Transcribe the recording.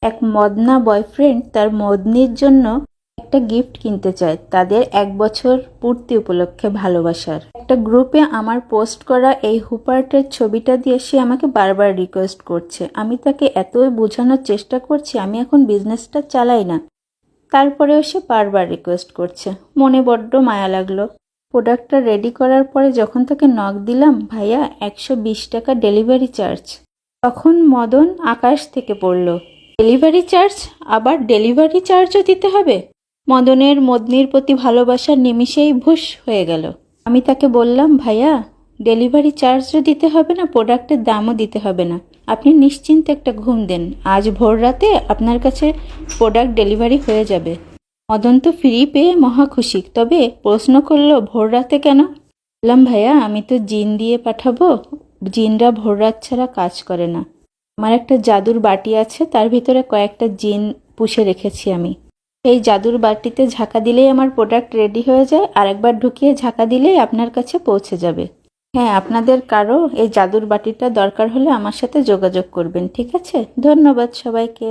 এক মদনা বয়ফ্রেন্ড তার মদনির জন্য একটা গিফট কিনতে চায় তাদের 1 বছর পূর্তি উপলক্ষে ভালোবাসার। একটা গ্রুপে আমার পোস্ট করা এই হুপার্টের ছবিটা দিয়ে সে আমাকে বারবার রিকোয়েস্ট করছে। আমি তাকে এতই বোঝানোর চেষ্টা করছি আমি এখন বিজনেসটা চালাই না, তারপরেও সে বারবার রিকোয়েস্ট করছে। মনে বড্ড মায়া লাগলো। প্রোডাক্টটা রেডি করার পরে যখন তাকে নক দিলাম, ভাইয়া 120 টাকা ডেলিভারি চার্জ। তখন মদন আকাশ থেকে পড়ল। Delivery charge? আবার ডেলিভারি চার্জও দিতে হবে? মদনের মদনির প্রতি ভালোবাসার নিমিষেই ভুস হয়ে গেল। আমি তাকে বললাম, ভাইয়া ডেলিভারি চার্জও দিতে হবে না, প্রোডাক্টের দামও দিতে হবে না, আপনি নিশ্চিন্তে একটা ঘুম দেন, আজ ভোর রাতে আপনার কাছে প্রোডাক্ট ডেলিভারি হয়ে যাবে। মদন তো ফ্রি পেয়ে মহা খুশি, তবে প্রশ্ন করলো ভোর রাতে কেন? বললাম, ভাইয়া আমি তো জিন দিয়ে পাঠাবো, জিনরা ভোর রাত ছাড়া কাজ করে না। আমার একটা জাদুর বাটি আছে, তার ভিতরে কয়েকটা জিন পুষে রেখেছি আমি। এই জাদুর বাটিতে ঝাঁকা দিলেই আমার প্রোডাক্ট রেডি হয়ে যায়, আর একবার ঢুকিয়ে ঝাঁকা দিলেই আপনার কাছে পৌঁছে যাবে। হ্যাঁ, আপনাদের কারো এই জাদুর বাটিটা দরকার হলে আমার সাথে যোগাযোগ করবেন, ঠিক আছে? ধন্যবাদ সবাইকে।